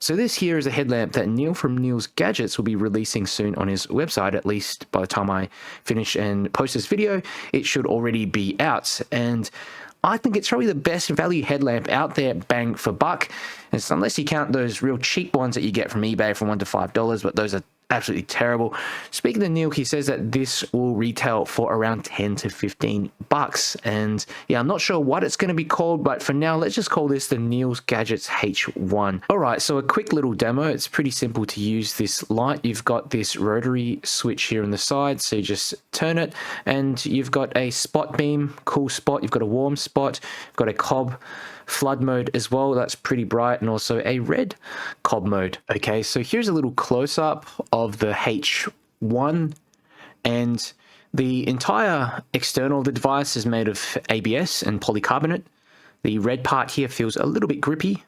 So this here is a headlamp that Neal from Neal's Gadgets will be releasing soon on his website. At least by the time I finish and post this video, it should already be out. And I think it's probably the best value headlamp out there, bang for buck. It's, unless you count those real cheap ones that you get from eBay for $1 to $5, but those are absolutely terrible. Speaking to Neal, he says that this will retail for around 10 to 15 bucks. And yeah, I'm not sure what it's going to be called, but for now, let's just call this the Nealsgadgets H1. All right, so a quick little demo. It's pretty simple to use this light. You've got this rotary switch here on the side, so you just turn it, and you've got a spot beam, cool spot. You've got a warm spot. You've got a cob flood mode as well, that's pretty bright, and also a red cob mode. Okay, so here's a little close-up of the H1, and the entire external of the device is made of ABS and polycarbonate. The red part here feels a little bit grippy,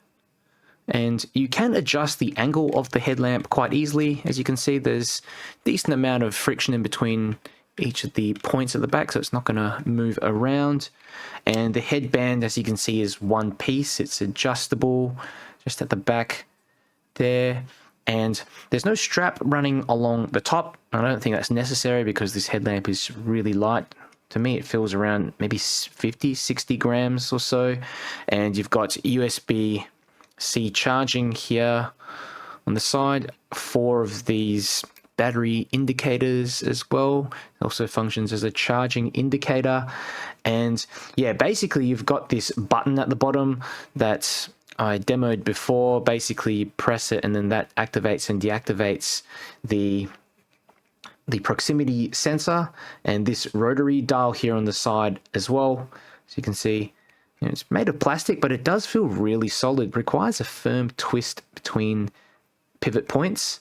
and you can adjust the angle of the headlamp quite easily. As you can see, there's a decent amount of friction in between each of the points at the back, so it's not going to move around. And the headband, as you can see, is one piece. It's adjustable just at the back there, and there's no strap running along the top. I don't think that's necessary because this headlamp is really light. To me, it feels around maybe 50, 60 grams or so. And you've got USB-C charging here on the side, 4 of these battery indicators as well. It also functions as a charging indicator. And yeah, basically you've got this button at the bottom that I demoed before. Basically you press it and then that activates and deactivates the proximity sensor, and this rotary dial here on the side as well. So you can see, you know, it's made of plastic, but it does feel really solid. It requires a firm twist between pivot points.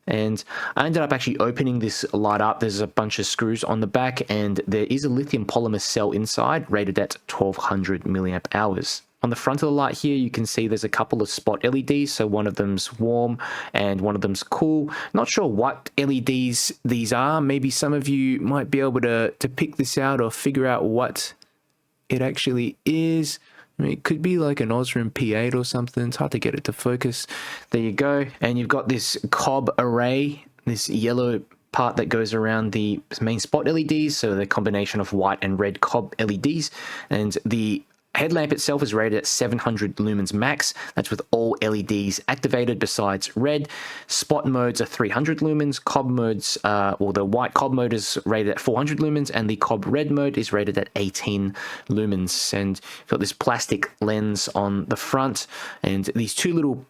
And I ended up actually opening this light up. There's a bunch of screws on the back, and there is a lithium polymer cell inside, rated at 1200 milliamp hours. On the front of the light here, you can see there's a couple of spot LEDs. So one of them's warm and one of them's cool. Not sure what LEDs these are. Maybe some of you might be able to pick this out or figure out what it actually is. I mean, it could be like an Osram P8 or something. It's hard to get it to focus. There you go. And you've got this cob array, this yellow part that goes around the main spot LEDs. So the combination of white and red cob LEDs. And the headlamp itself is rated at 700 lumens max. That's with all LEDs activated besides red. Spot modes are 300 lumens. Cob modes, or the white cob mode is rated at 400 lumens, and the cob red mode is rated at 18 lumens. And you've got this plastic lens on the front, and these 2 little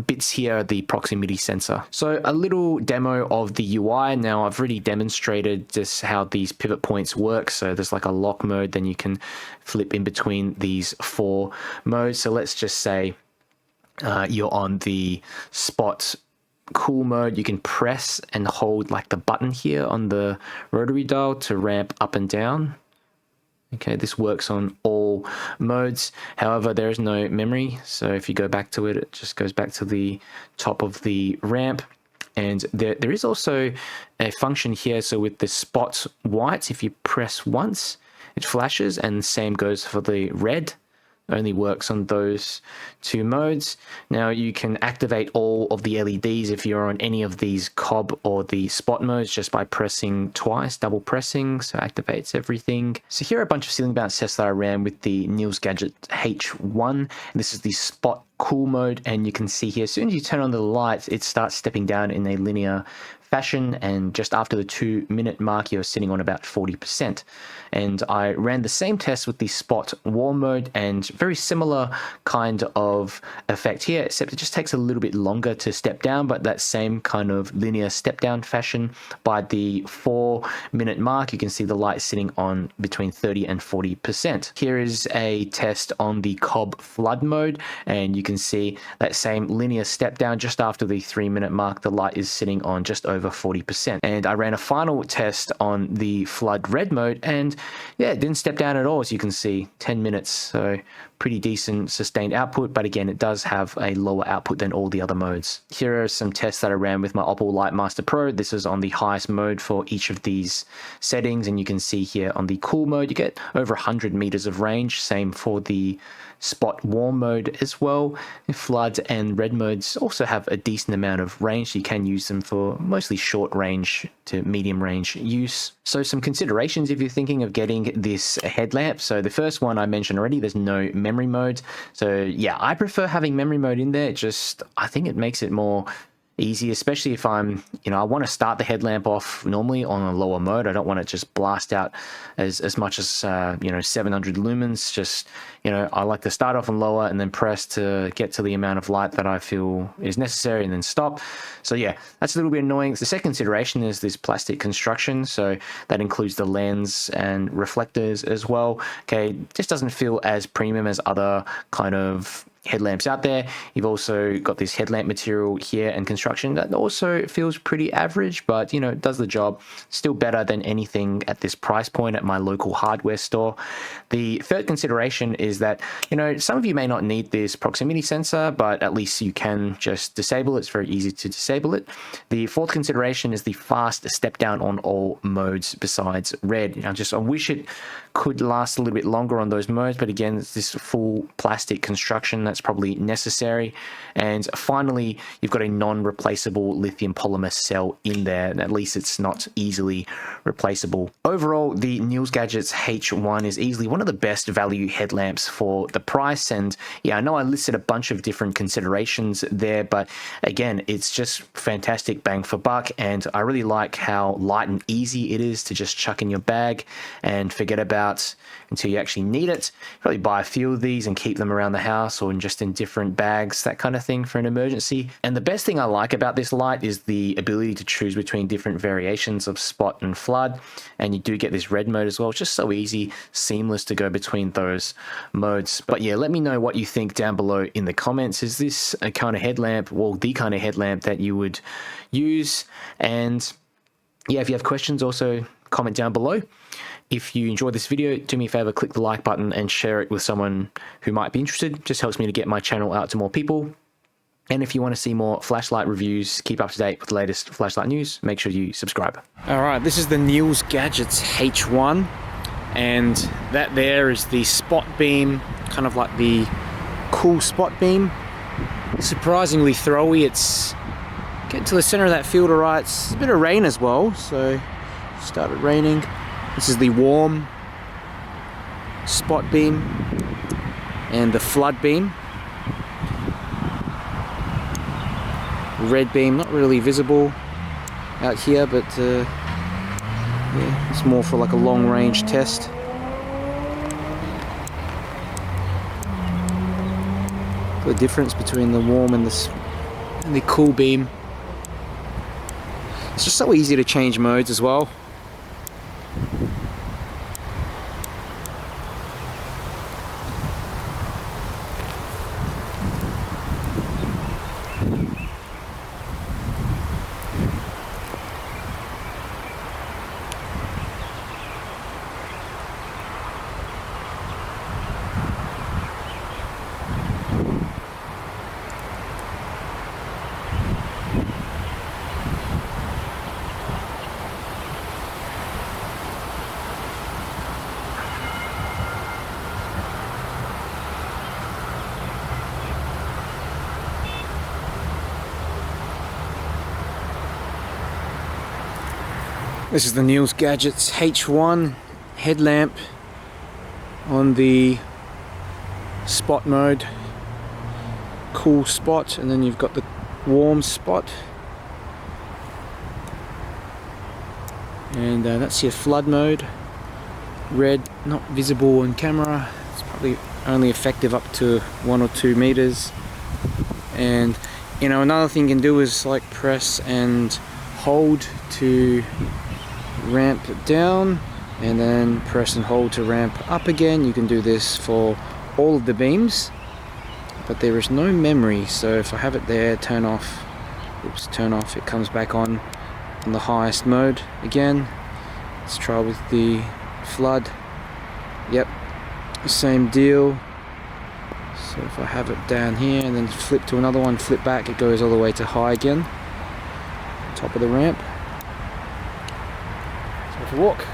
bits here are the proximity sensor. So a little demo of the UI. Now I've already demonstrated just how these pivot points work. So there's like a lock mode, then you can flip in between these 4 modes. So let's just say you're on the spot cool mode. You can press and hold like the button here on the rotary dial to ramp up and down. Okay, this works on all modes. However, there is no memory. So if you go back to it, it just goes back to the top of the ramp. And there is also a function here. So with the spot white, if you press once, it flashes, and the same goes for the red. Only works on those 2 modes. Now you can activate all of the LEDs if you're on any of these cob or the spot modes just by pressing twice, double pressing, so activates everything. So here are a bunch of ceiling bounce tests that I ran with the Nealsgadgets H1. And this is the spot cool mode, and you can see here, as soon as you turn on the light, it starts stepping down in a linear fashion, and just after the 2-minute mark, you're sitting on about 40%. And I ran the same test with the spot warm mode, and very similar kind of effect here, except it just takes a little bit longer to step down, but that same kind of linear step down fashion. By the 4-minute mark, you can see the light sitting on between 30 and 40%. Here is a test on the cob flood mode, and you can see that same linear step down. Just after the 3-minute mark, the light is sitting on just over 40%. And I ran a final test on the flood red mode, and yeah, it didn't step down at all. As you can see, 10 minutes. So pretty decent sustained output, but again, it does have a lower output than all the other modes. Here are some tests that I ran with my Audible Lightmaster Pro. This is on the highest mode for each of these settings, and you can see here on the cool mode, you get over 100 meters of range. Same for the spot warm mode as well. Flood and red modes also have a decent amount of range. You can use them for mostly short range to medium range use. So some considerations if you're thinking of getting this headlamp. So the first one I mentioned already, there's no memory mode. So yeah, I prefer having memory mode in there. I think it makes it more easy, especially if I'm, I want to start the headlamp off normally on a lower mode. I don't want it just blast out as much as, 700 lumens. I like to start off on lower and then press to get to the amount of light that I feel is necessary and then stop. So yeah, that's a little bit annoying. The second consideration is this plastic construction. So that includes the lens and reflectors as well. Okay, just doesn't feel as premium as other kind of headlamps out there. You've also got this headlamp material here and construction that also feels pretty average, but it does the job. Still better than anything at this price point at my local hardware store. The third consideration is that some of you may not need this proximity sensor, but at least you can just disable it. It's very easy to disable it. The fourth consideration is the fast step down on all modes besides red. I wish it could last a little bit longer on those modes, but again, it's this full plastic construction that's probably necessary. And finally, you've got a non-replaceable lithium polymer cell in there, and at least it's not easily replaceable. Overall, the Nealsgadgets H1 is easily one of the best value headlamps for the price. And yeah, I know I listed a bunch of different considerations there, but again, it's just fantastic bang for buck. And I really like how light and easy it is to just chuck in your bag and forget about until you actually need it. Probably buy a few of these and keep them around the house or just in different bags, that kind of thing for an emergency. And the best thing I like about this light is the ability to choose between different variations of spot and flood. And you do get this red mode as well. It's just so easy, seamless to go between those modes. But yeah, let me know what you think down below in the comments. Is this a kind of headlamp, well, the kind of headlamp that you would use? And yeah, if you have questions, also comment down below. If you enjoyed this video, do me a favor, click the like button and share it with someone who might be interested. Just helps me to get my channel out to more people. And if you want to see more flashlight reviews, keep up to date with the latest flashlight news, make sure you subscribe. All right, this is the Nealsgadgets H1, and that there is the spot beam, kind of like the cool spot beam. Surprisingly throwy. It's getting to the center of that field all right. It's a bit of rain as well, so it started raining. This is the warm spot beam and the flood beam. Red beam, not really visible out here, but yeah, it's more for like a long range test. The difference between the warm and the cool beam. It's just so easy to change modes as well. This is the Nealsgadgets H1 headlamp on the spot mode, cool spot, and then you've got the warm spot, and that's your flood mode. Red, not visible on camera. It's probably only effective up to 1 or 2 meters. And another thing you can do is like press and hold to ramp down, and then press and hold to ramp up again. You can do this for all of the beams, but there is no memory, so if I have it there, turn off, it comes back on the highest mode again. Let's try with the flood. Yep, same deal. So if I have it down here and then flip to another one, flip back, it goes all the way to high again, top of the ramp. So if I walk